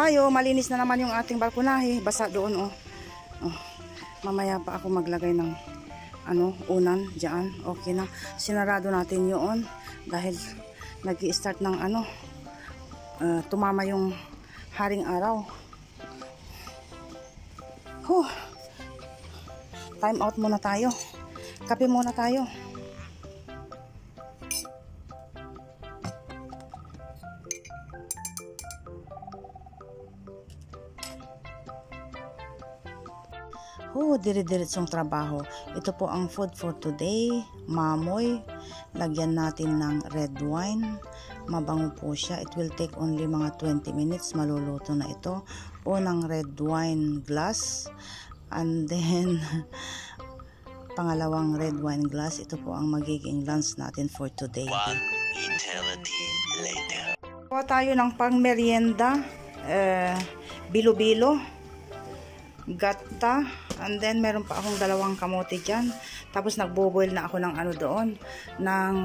tayo. Malinis na naman yung ating balkonahe. Basa doon, oh. Mamaya pa ako maglagay ng unan dyan. Okay na. Sinarado natin yun dahil nag-i-start ng tumama yung haring araw. Time out muna tayo. Kape muna tayo. Dire-diretsong trabaho. Ito po ang food for today. Mamoy. Lagyan natin ng red wine. Mabango po siya. It will take only mga 20 minutes. Maluluto na ito. Unang red wine glass. And then, pangalawang red wine glass. Ito po ang magiging lunch natin for today. One eternity later. Kuha tayo ng pang-merienda. Bilo-bilo. Gata. And then, meron pa akong dalawang kamote dyan. Tapos, nagbo-boil na ako ng doon. Ng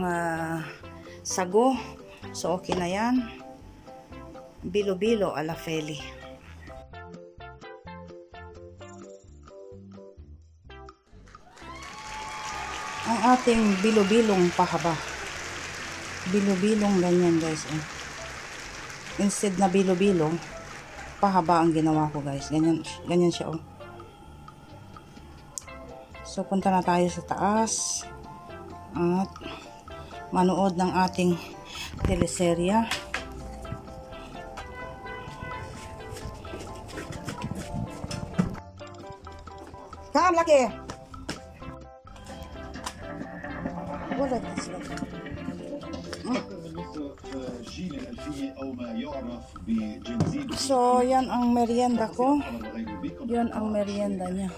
sago. So, okay na yan. Bilo-bilo ala Feli. Ang ating bilo-bilong pahaba. Bilo-bilong ganyan, guys. Instead na bilo-bilong, pahaba ang ginawa ko, guys. Ganyan siya, So, punta na tayo sa taas at manood ng ating teleserya. Kam, laki! Wala dito. So, yan ang merienda ko. Yan ang merienda niya.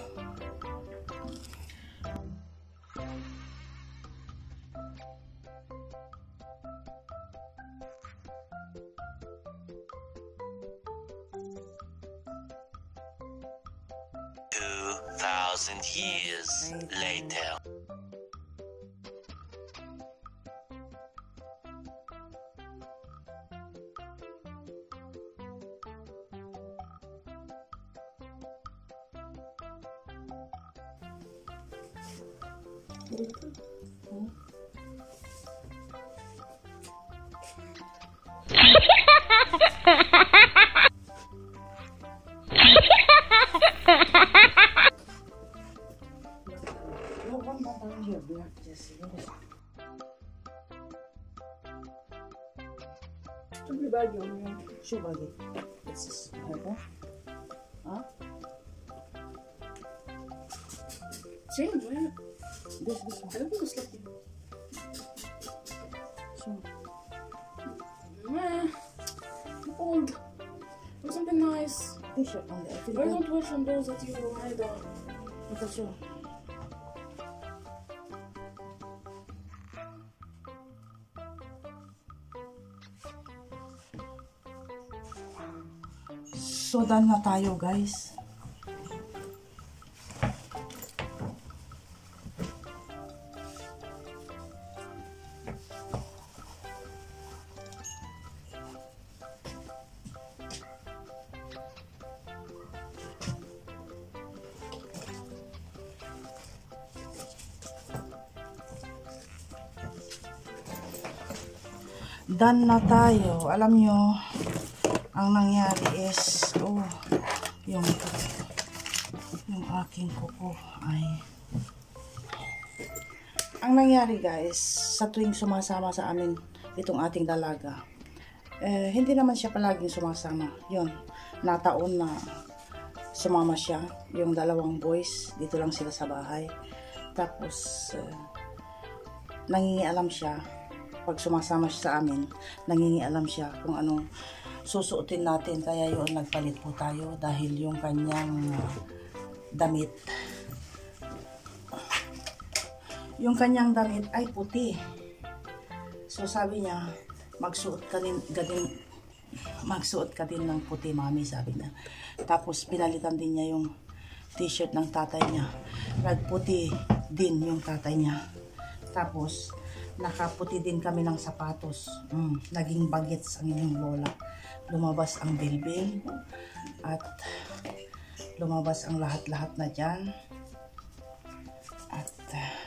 Years later. Şu bagi. Siz nerede? Ha? Sim, vai. This. Eu vou gostar aqui. So. Old. Or something nice. T-shirt on there. Why don't wear from those that you made on? Ito siya. So, done na tayo, guys. Done na tayo. Alam nyo, ang nangyari is, yung aking kuko ay, ang nangyari guys, sa tuwing sumasama sa amin itong ating dalaga, hindi naman siya palaging sumasama. Yun, nataon na sumama siya, yung dalawang boys, dito lang sila sa bahay. Tapos, nangingialam siya, pag sumasama siya sa amin, nangingialam siya kung anong susuotin natin. Kaya yun, nagpalit po tayo dahil yung kanyang damit ay puti. So sabi niya, magsuot ka din ng puti, mami, sabi niya. Tapos pinalitan din niya yung t-shirt ng tatay niya. Nagputi din yung tatay niya. Tapos nakaputi din kami ng sapatos. Naging bagets ang inyong lola. Lumabas ang bilbil at lumabas ang lahat-lahat na dyan. At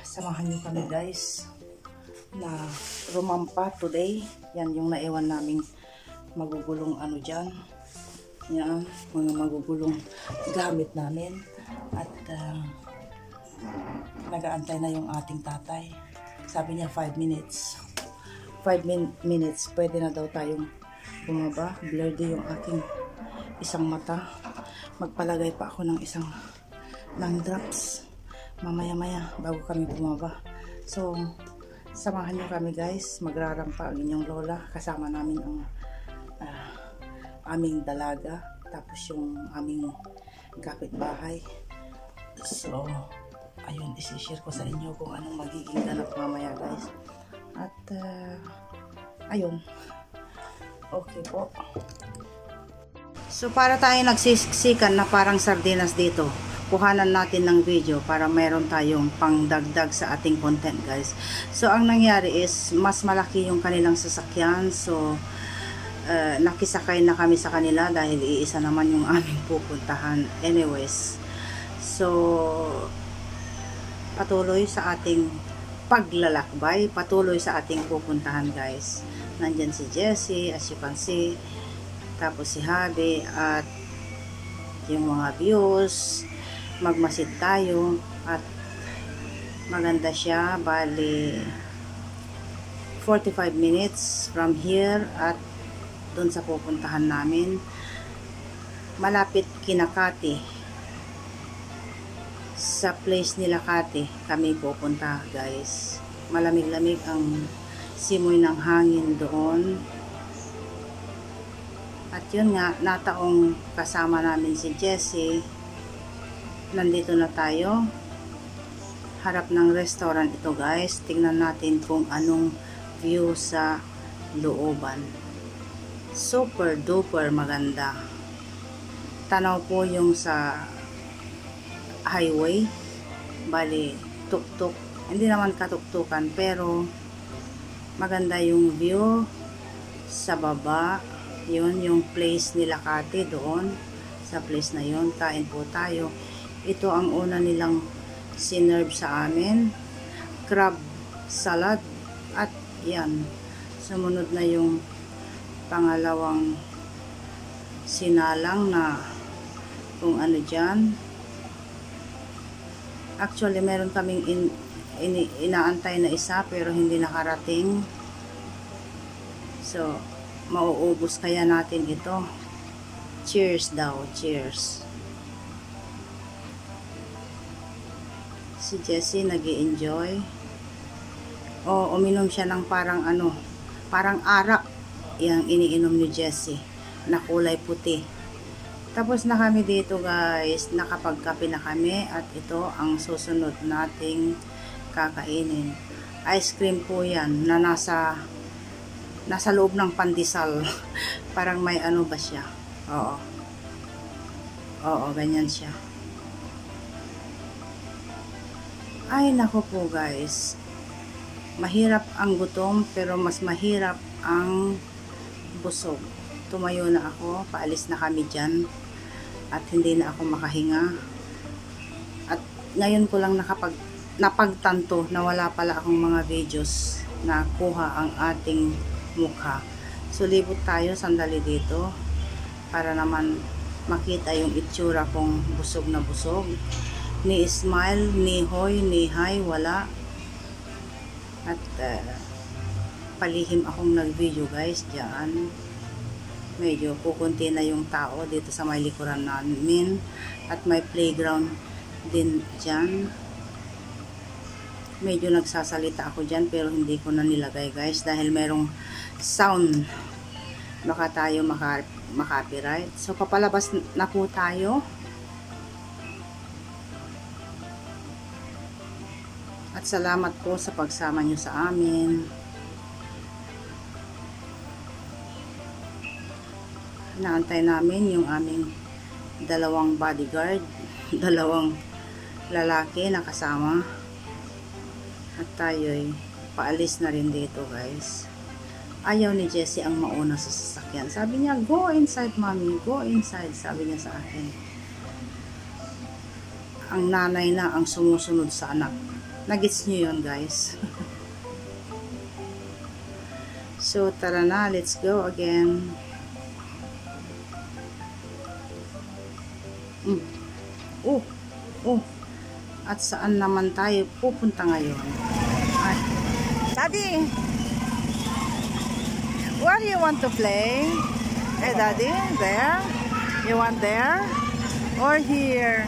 samahan nyo kami guys na rumampa today. Yan yung naiwan naming magugulong ano dyan. Yan, mga magugulong gamit namin. At nagaantay na yung ating tatay. Sabi niya 5 minutes. 5 minutes, pwede na daw tayong bumaba. Blurry yung aking isang mata. Magpalagay pa ako ng drops. Mamaya-maya bago kami bumaba. So, samahan niyo kami guys. Magrarampa ang inyong lola. Kasama namin ang aming dalaga. Tapos yung aming kapitbahay. So, ayun, isi-share ko sa inyo kung anong magiging ganap mamaya guys. At, ayun. Okay po. So, para tayo nagsisiksikan na parang sardinas dito, kuhanan natin ng video para mayroon tayong pangdagdag sa ating content guys. So, ang nangyari is, mas malaki yung kanilang sasakyan. So, nakisakay na kami sa kanila dahil iisa naman yung aming pupuntahan. Anyways, so, patuloy sa ating paglalakbay, patuloy sa ating pupuntahan guys. Nandyan si Jessie, as you can see, tapos si Habi, at yung mga views, magmasid tayo, at maganda siya. Bali 45 minutes from here at dun sa pupuntahan namin, malapit Kinakati. Sa place nila Kati kami pupunta guys. Malamig-lamig ang simoy ng hangin doon. At yun nga, nataong kasama namin si Jessie. Nandito na tayo. Harap ng restaurant ito guys. Tingnan natin kung anong view sa looban. Super duper maganda. Tanaw po yung sa highway. Bali, tuk-tuk. Hindi naman katuktukan, pero maganda yung view sa baba. Yun, yung place nila Kati doon. Sa place na yun, kain po tayo. Ito ang una nilang sinerve sa amin. Crab salad. At yan, sumunod na yung pangalawang sinalang na kung ano dyan. Actually, meron kaming inaantay na isa pero hindi nakarating. So, mauubos kaya natin ito. Cheers daw, cheers. Si Jessie nag-i-enjoy. O, uminom siya ng parang ano, parang arak. Yang iniinom ni Jessie na kulay puti. Tapos na kami dito guys, nakapagkape na kami at ito ang susunod nating kakainin. Ice cream po yan na nasa loob ng pandesal. Parang may ano ba siya? Oo. Oo, ganyan siya. Ay nako po guys. Mahirap ang gutom pero mas mahirap ang busog. Tumayo na ako, paalis na kami dyan at hindi na ako makahinga. At ngayon ko lang napagtanto na wala pala akong mga videos na kuha ang ating mukha. So libot tayo sandali dito para naman makita yung itsura kong busog na busog. Ni smile, ni hoy, ni hi, wala. At palihim akong nag-video guys dyan. Medyo kukunti na yung tao dito sa may likuran namin. At may playground din dyan. Medyo nagsasalita ako dyan pero hindi ko na nilagay guys dahil merong sound. Baka tayo makapiright. So papalabas na po tayo. At salamat po sa pagsama nyo sa amin. Inaantay namin yung aming dalawang bodyguard, dalawang lalaki na kasama. At tayo'y paalis na rin dito, guys. Ayaw ni Jessie ang mauna sa sasakyan. Sabi niya, go inside, mommy. Go inside, sabi niya sa akin. Ang nanay na ang sumusunod sa anak. Nagets niyo yun, guys. So, tara na. Let's go again. At saan naman tayo pupunta ngayon? Ay. Daddy! Where do you want to play? Hey, Daddy, there? You want there? Or here?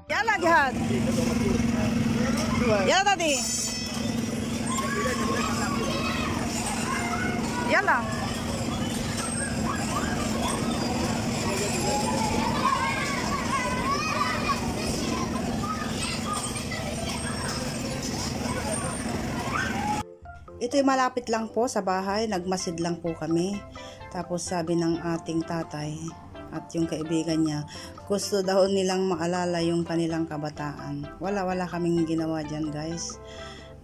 Yala, Gihad. Yala, Daddy. Yala. Ito'y malapit lang po sa bahay, nagmasid lang po kami. Tapos sabi ng ating tatay at yung kaibigan niya, gusto daw nilang maalala yung kanilang kabataan. Wala kaming ginawa dyan, guys.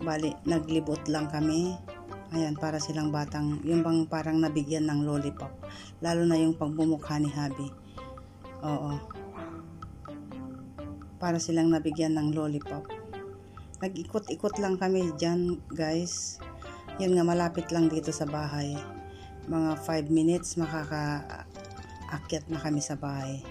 Bali, naglibot lang kami. Ayan, para silang batang, yung bang parang nabigyan ng lollipop. Lalo na yung pagbumukha ni Habi. Oo. Para silang nabigyan ng lollipop. Nag-ikot-ikot lang kami dyan, guys. Yun nga, malapit lang dito sa bahay. Mga 5 minutes makakaakyat na kami sa bahay.